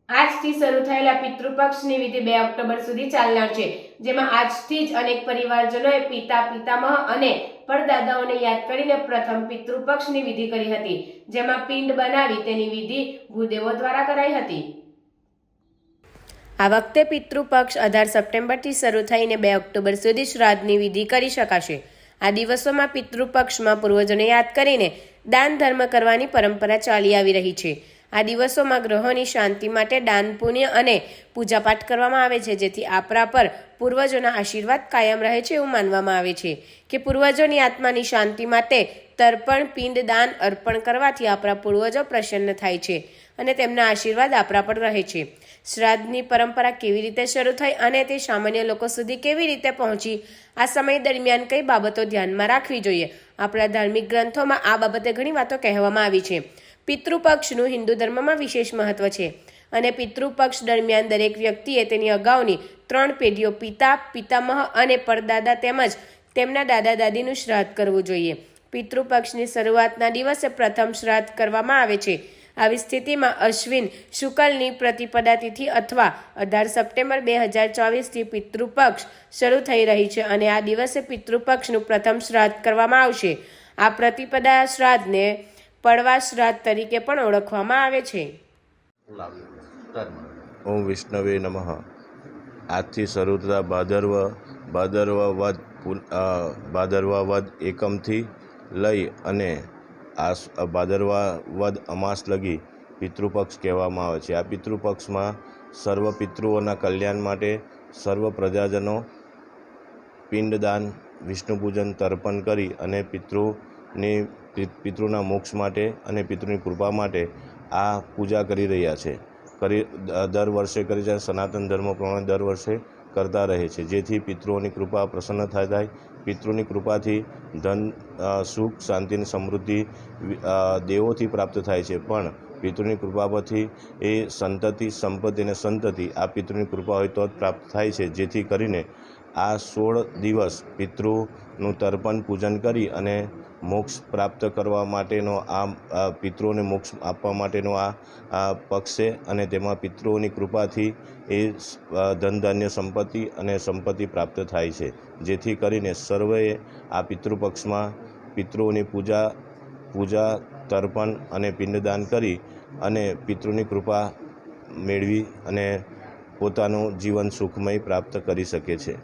આજથી શરૂ થયેલા પિતૃપક્ષની વિધિ 2 ઓક્ટોબર સુધી ચાલનાર છે, જેમાં આજથી જ અનેક પરિવારજનોએ પિતા, પિતામહ અને પરદાદાઓને યાદ કરીને પ્રથમ પિતૃપક્ષની વિધિ કરી હતી, જેમાં પિંડ બનાવી તેની વિધિ ભૂદેવો દ્વારા કરાઈ હતી. આ વખતે પિતૃપક્ષ 18 સપ્ટેમ્બરથી શરૂ થઈને 2 ઓક્ટોબર સુધી શ્રાદ્ધની વિધિ કરી શકાશે. આ દિવસોમાં પિતૃપક્ષમાં પૂર્વજોને યાદ કરીને દાન ધર્મ કરવાની પરંપરા ચાલી આવી રહી છે. આ દિવસોમાં ગ્રહોની શાંતિ માટે દાન, પુણ્ય અને પૂજાપાઠ કરવામાં આવે છે, જેથી આપણા પર પૂર્વજોના આશીર્વાદ કાયમ રહે છે. એવું માનવામાં આવે છે કે પૂર્વજોની આત્માની શાંતિ માટે તર્પણ, પિંડ દાન અર્પણ કરવાથી આપણા પૂર્વજો પ્રસન્ન થાય છે અને તેમના આશીર્વાદ આપણા પર રહે છે. શ્રાદ્ધની પરંપરા કેવી રીતે શરૂ થઈ અને તે સામાન્ય લોકો સુધી કેવી રીતે પહોંચી, આ સમય દરમિયાન કઈ બાબતો ધ્યાનમાં રાખવી જોઈએ. આપણા ધાર્મિક ગ્રંથોમાં આ બાબતે ઘણી વાતો કહેવામાં આવી છે. પિતૃપક્ષનું હિન્દુ ધર્મમાં વિશેષ મહત્વ છે અને પિતૃપક્ષ દરમિયાન દરેક વ્યક્તિએ તેની અગાઉની 3 પેઢીઓ પિતા, પિતામહ અને પરદાદા તેમજ તેમના દાદા દાદીનું શ્રાદ્ધ કરવું જોઈએ. પિતૃપક્ષની શરૂઆતના દિવસે પ્રથમ શ્રાદ્ધ કરવામાં આવે છે. આવી સ્થિતિમાં અશ્વિન શુક્લની પ્રતિપદા તિથિ અથવા 18 સપ્ટેમ્બર 2024થી પિતૃપક્ષ શરૂ થઈ રહી છે અને આ દિવસે પિતૃપક્ષનું પ્રથમ શ્રાદ્ધ કરવામાં આવશે. આ પ્રતિપદા શ્રાદ્ધને પડવા શ્રાદ્ધ તરીકે પણ ઓળખવામાં આવે છે. ઓમ વિષ્ણવે નમઃ. આજથી શરૂ થતા ભાદરવા વદ એકમથી લઈ અને ભાદરવા વદ અમાસ લગી પિતૃપક્ષ કહેવામાં આવે છે. આ પિતૃપક્ષમાં સર્વ પિતૃઓના કલ્યાણ માટે સર્વ પ્રજાજનો પિંડદાન, વિષ્ણુ પૂજન, તર્પણ કરી અને પિતૃના મોક્ષ માટે અને પિતૃની કૃપા માટે આ પૂજા કરી રહ્યા છે. દર વર્ષે કરી છે. સનાતન ધર્મ પ્રમાણે દર વર્ષે કરતા રહે છે, જેથી પિતૃઓની કૃપા પ્રસન્ન થાય. પિતૃની કૃપાથી ધન, સુખ, શાંતિ અને સમૃદ્ધિ દેવોથી પ્રાપ્ત થાય છે, પણ પિતૃની કૃપા પરથી એ સંતતિ, સંપત્તિ અને સંતતિ આ પિતૃની કૃપા હોય તો જ પ્રાપ્ત થાય છે. જેથી કરીને આ 16 દિવસ પિતૃનું તર્પણ, પૂજન કરી અને મોક્ષ પ્રાપ્ત કરવા માટેનો આ પિતૃઓને મોક્ષ આપવા માટેનો આ પક્ષ છે અને તેમાં પિતૃઓની કૃપાથી એ ધન, ધાન્ય, સંપત્તિ અને સંપત્તિ પ્રાપ્ત થાય છે. જેથી કરીને સર્વેએ આ પિતૃપક્ષમાં પિતૃઓની પૂજા, તર્પણ અને પિંડદાન કરી અને પિતૃની કૃપા મેળવી અને પોતાનું જીવન સુખમય પ્રાપ્ત કરી શકે છે.